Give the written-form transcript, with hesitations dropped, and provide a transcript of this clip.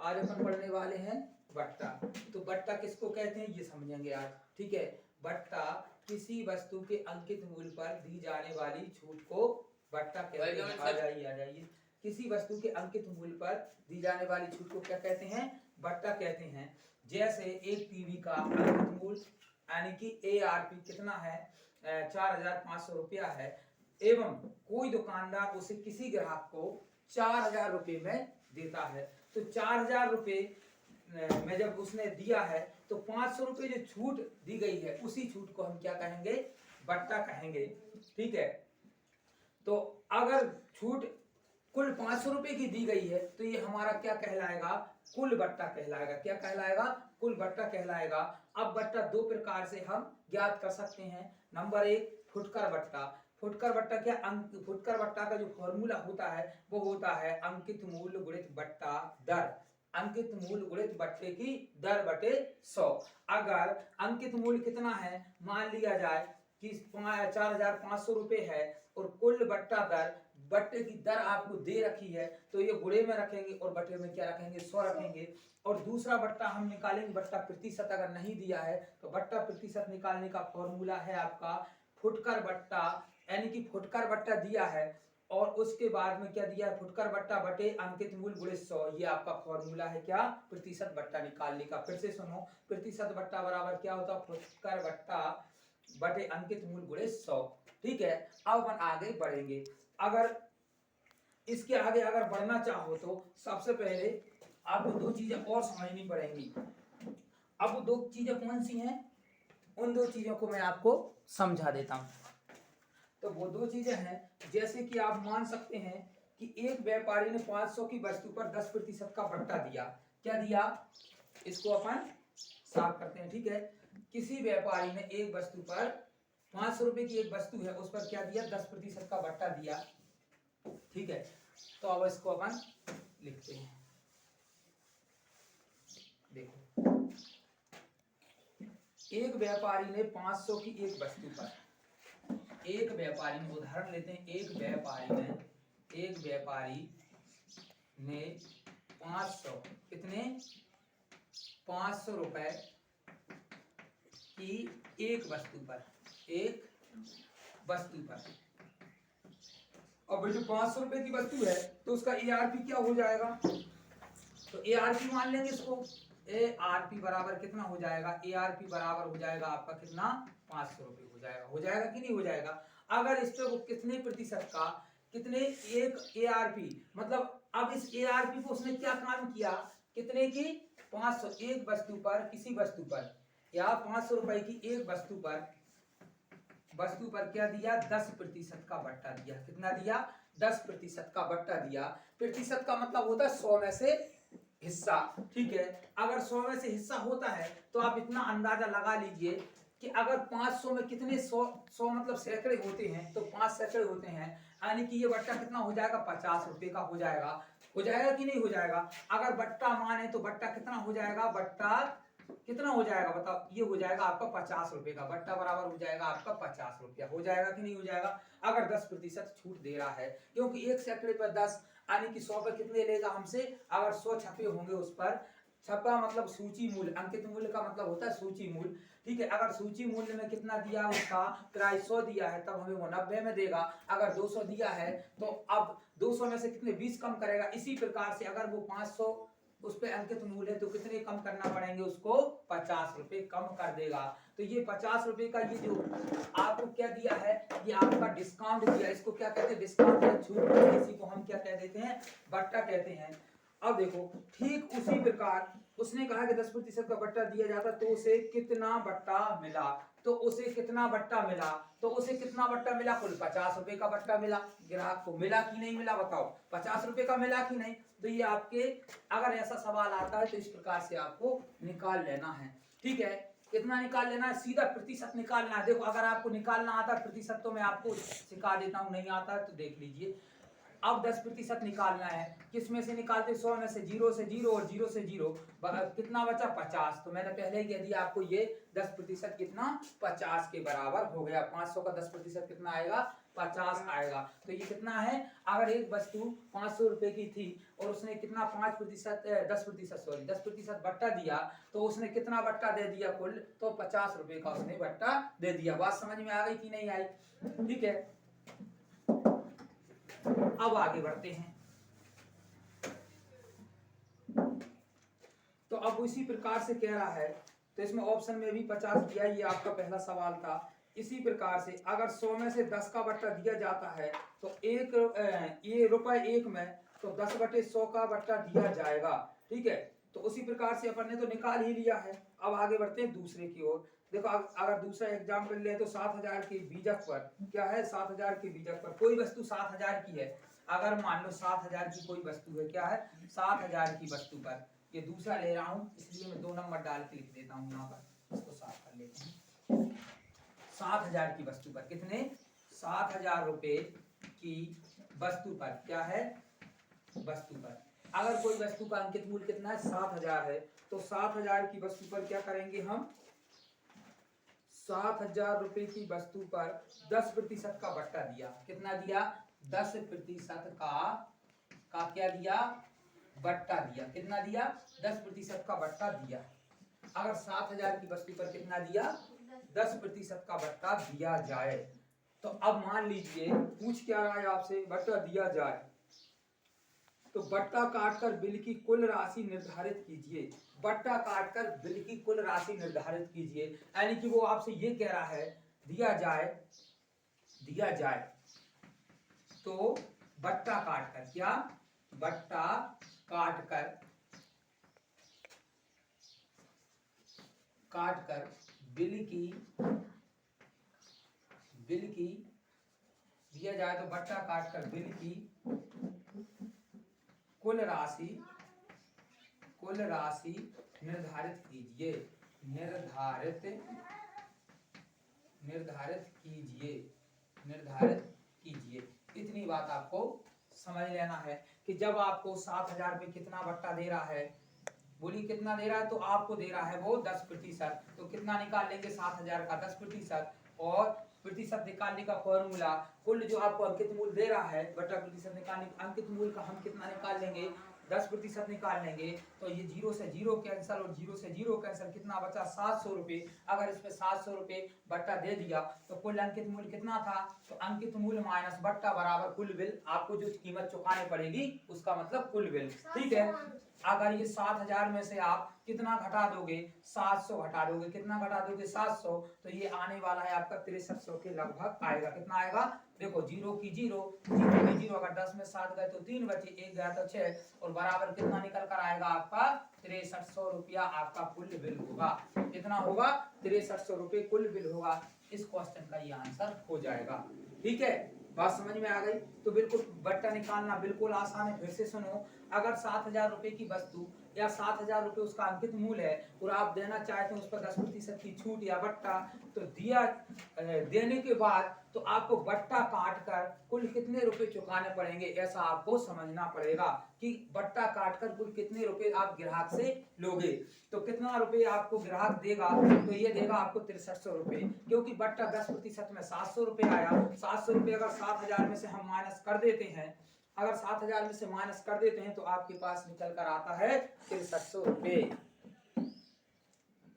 आज अपन पढ़ने वाले हैं बट्टा। तो बट्टा किसको कहते हैं ये समझेंगे आज, ठीक है। बट्टा किसी वस्तु के अंकित मूल्य पर दी जाने वाली छूट को बट्टा कहते हैं। आ जाइए। किसी वस्तु के अंकित मूल्य पर दी जाने वाली छूट को क्या कहते हैं? बट्टा कहते हैं। जैसे एक टीवी का अंकित मूल्य यानी कि ARP कितना है? 4,500 रुपया है, एवं कोई दुकानदार उसे किसी ग्राहक को 4,000 रुपये में देता है। तो 4,000 रुपये में जब उसने दिया है तो 500 रुपये जो छूट दी गई है उसी छूट को हम क्या कहेंगे? बट्टा कहेंगे, ठीक है। तो अगर छूट कुल 500 रुपये की दी गई है तो ये हमारा क्या कहलाएगा? कुल बट्टा कहलाएगा। क्या कहलाएगा? कुल बट्टा कहलाएगा। अब बट्टा दो प्रकार से हम ज्ञात कर सकते हैं। नंबर 1 फुटकर बट्टा। फुटकर बट्टा क्या? फुटकर बट्टा का जो फॉर्मूला होता है वो होता है अंकित मूल्य गुणित बट्टा दर। अंकित मूल्य गुणित बट्टे की दर बटे 100। अगर अंकित मूल्य कितना है, मान लिया जाए कि 4,500 रुपये है और कुल बट्टा दर, बट्टे की दर आपको दे रखी है, तो ये गुणे में रखेंगे और बट्टे में क्या रखेंगे? 100 रखेंगे। और दूसरा बट्टा हम निकालेंगे बट्टा प्रतिशत। अगर नहीं दिया है तो बट्टा प्रतिशत निकालने का फॉर्मूला है आपका फुटकर बट्टा, यानी कि फुटकर बट्टा दिया है और उसके बाद में क्या दिया है? फुटकर बट्टा बटे अंकित मूल्य गुणे 100। ये आपका फॉर्मूला है क्या? प्रतिशत बट्टा निकालने का। फिर से सुनो, प्रतिशत बट्टा बराबर क्या होता है? फुटकर बट्टा बटे अंकित मूल्य गुणे 100, ठीक है। अब अपन आगे बढ़ेंगे। अगर इसके आगे अगर बढ़ना चाहो तो सबसे पहले आपको दो चीजें और समझनी पड़ेंगी। अब वो दो चीजें कौन सी हैं? उन दो चीजों को मैं आपको समझा देता हूं। तो वो दो चीजें हैं, जैसे कि आप मान सकते हैं कि एक व्यापारी ने 500 की वस्तु पर 10% का बट्टा दिया। क्या दिया? इसको अपन साफ करते हैं, ठीक है। किसी व्यापारी ने एक वस्तु पर 500 रुपए की एक वस्तु है, उस पर क्या दिया? 10% का बट्टा दिया, ठीक है। तो अब इसको अपन लिखते हैं। देखो, एक व्यापारी ने 500 की एक वस्तु पर, एक व्यापारी ने, उदाहरण लेते हैं, एक व्यापारी ने 500, कितने? 500 रुपए की एक वस्तु पर, अब जो 500 रुपए की वस्तु है तो उसका ARP क्या हो जाएगा? तो ARP मान लेंगे इसको। ARP बराबर कितना हो जाएगा? ARP बराबर हो जाएगा आपका कितना? 500 रुपये हो जाएगा। हो जाएगा कि नहीं हो जाएगा? अगर इस पे वो कितने प्रतिशत का, कितने? एक ARP, मतलब अब इस ARP को उसने क्या काम किया? कितने की? 500। एक वस्तु पर, किसी वस्तु पर, या 500 रुपए की एक वस्तु पर क्या दिया? 10% का बट्टा दिया। कितना दिया? 10% का बट्टा दिया। प्रतिशत का मतलब होता है 100 में से हिस्सा, ठीक है। अगर 100 में से हिस्सा होता है तो आप इतना अंदाजा लगा लीजिए कि अगर 500 में कितने 100 मतलब सैकड़े होते हैं, तो 5 सैकड़े होते हैं, यानी कि ये बट्टा कितना हो जाएगा? 50 रुपए का हो जाएगा। हो जाएगा कि नहीं हो जाएगा? अगर बट्टा माने तो बट्टा कितना हो जाएगा? बट्टा कितना हो जाएगा बताओ? ये हो जाएगा आपका 50 रुपए का। बट्टा बराबर हो जाएगा आपका 50 रुपया। हो जाएगा कि नहीं हो जाएगा? अगर 10% छूट दे रहा है, क्योंकि एक सैकड़े पर 10 यानी कि 100 पे कितने लेगा हमसे? अगर 100 छपे होंगे उस पर, छपा मतलब सूची मूल्य, अंकित मूल्य का मतलब होता है सूची मूल्य, ठीक है। अगर सूची मूल्य में कितना दिया, उसका प्राइस 100 दिया है, तब हमें वो 90 में देगा। अगर 200 दिया है तो अब 200 में से कितने 20 कम करेगा। इसी प्रकार से अगर वो 500 उस पे अंकित मूल्य है तो कितने कम करना पड़ेंगे उसको? 50 रुपए कम कर देगा। तो ये 50 रुपए का ये जो आपको क्या दिया है, ये आपका डिस्काउंट दिया। इसको क्या कहते हैं? डिस्काउंट या छूट। इसी को हम क्या कह देते हैं? बट्टा कहते हैं। अब देखो, ठीक उसी प्रकार उसने कहा कि 10% का बट्टा दिया जाता, तो उसे कितना बट्टा मिला? तो उसे कितना बट्टा मिला? तो उसे कितना बट्टा मिला? कुल 50 रुपए का बट्टा मिला। ग्राहक को मिला कि नहीं मिला बताओ? 50 रुपए का मिला कि नहीं? तो ये आपके, अगर ऐसा सवाल आता है तो इस प्रकार से आपको निकाल लेना है, ठीक है। कितना निकाल लेना है? सीधा प्रतिशत निकालना है। देखो, अगर आपको निकालना आता है प्रतिशत तो मैं आपको सिखा देता हूं, नहीं आता है तो देख लीजिए। अब 10% निकालना है। किस में से निकालते? 100 में से। 0 से 0 और 0 से 0 कितना बचा? 50। तो मैंने पहले ही कह दिया आपको, ये 10% कितना? 50 के बराबर हो गया। 500 का 10% कितना आएगा? 50 आएगा। तो ये कितना है, अगर एक वस्तु 500 रुपए की थी और उसने कितना 10% बट्टा दिया, तो उसने कितना बट्टा दे दिया कुल, तो 50 रुपए का उसने बट्टा दे दिया। बात समझ में आ गई कि नहीं आई? ठीक है, अब आगे बढ़ते हैं। तो अब उसी प्रकार से कह रहा है, तो इसमें ऑप्शन में भी 50 दिया, ये आपका पहला सवाल था। इसी प्रकार से अगर 100 में से 10 का बट्टा दिया जाता है तो ये रुपए 1 में तो 10/100 का बट्टा दिया जाएगा। ठीक है, तो उसी प्रकार से अपन ने तो निकाल ही लिया है। अब आगे बढ़ते हैं दूसरे की ओर। देखो अगर दूसरा एग्जाम्पल ले तो 7000 के बीजक पर क्या है, 7000 के बीजक पर कोई वस्तु 7000 की है। अगर मान लो 7000 की कोई वस्तु है, क्या है, 7000 की वस्तु पर, ये दूसरा ले रहा हूं इसलिए मैं 2 नंबर डाल के लिख देता हूं, यहाँ पर इसको साफ कर लेते हैं। 7000 की वस्तु पर कितने, 7000 रुपए की वस्तु पर, क्या है, वस्तु पर। अगर कोई वस्तु का अंकित मूल्य कितना है, 7000 है, तो 7000 की वस्तु पर क्या करेंगे हम, 7000 रुपए की वस्तु पर 10% का बट्टा दिया। कितना दिया, 10% का क्या दिया, बट्टा दिया। कितना दिया, 10% का बट्टा दिया। अगर 7000 की वस्तु पर कितना दिया, 10% का बट्टा दिया जाए, तो अब मान लीजिए पूछ क्या रहा है आपसे, बट्टा दिया जाए तो बट्टा काटकर बिल की कुल राशि निर्धारित कीजिए। बट्टा काटकर बिल की कुल राशि निर्धारित कीजिए, यानी कि वो आपसे ये कह रहा है दिया जाए तो बट्टा काटकर, क्या, बट्टा काटकर बिल की दिया जाए तो बट्टा काटकर बिल की कुल राशि निर्धारित कीजिए। इतनी बात आपको समझ लेना है कि जब आपको 7000 रुपये कितना बट्टा दे रहा है, बोली कितना दे रहा है, तो आपको दे रहा है वो 10%। तो कितना निकाल लेंगे, 7000 का 10%, और प्रतिशत निकालने का फॉर्मूला, कुल जो आपको अंकित मूल्य दे रहा है बटा प्रतिशत निकालने, अंकित मूल्य का हम कितना निकाल लेंगे, 10% निकाल लेंगे। तो ये 0 से 0 कैंसिल और 0 से 0 कैंसिल, कितना बचा, 700 रुपये। अगर इसमें 700 रुपये बट्टा दे दिया तो कुल अंकित मूल्य कितना था, तो अंकित मूल्य माइनस बट्टा बराबर कुल बिल। आपको जो कीमत चुकानी पड़ेगी उसका मतलब कुल बिल। ठीक है, अगर ये 7000 में से आप कितना घटा दोगे, 700 घटा दोगे, कितना घटा दोगे, 700, तो ये आने वाला है आपका 6300 के लगभग आएगा। कितना आएगा, देखो 0 की 0, अगर 10 में 7 गए तो 3 बचे, 1 गया तो 6, और बराबर कितना निकल कर आएगा आपका 6300 रुपया आपका कुल बिल होगा। कितना होगा, 6300 रुपये कुल बिल होगा। इस क्वेश्चन का ये आंसर हो जाएगा। ठीक है, बात समझ में आ गई? तो बिल्कुल बट्टा निकालना बिल्कुल आसान है। फिर से सुनो, अगर 7000 रुपए की वस्तु या 7000 रुपए उसका अंकित मूल्य है और आप देना चाहते हैं उस पर 10% की छूट या बट्टा, तो देने के बाद तो आपको बट्टा काट कर कुल कितने रुपए चुकाने पड़ेंगे, ऐसा आपको समझना पड़ेगा कि बट्टा काटकर कुल कितने रुपए आप ग्राहक से लोगे। तो कितना रुपए आपको ग्राहक देगा, तो ये देगा आपको 6300 रुपए, क्योंकि बट्टा 10% में 700 रुपए आया। 700 रुपए अगर 7000 में से हम माइनस कर देते हैं, अगर 7000 में से माइनस कर देते हैं तो आपके पास निकल कर आता है 6300 रुपए।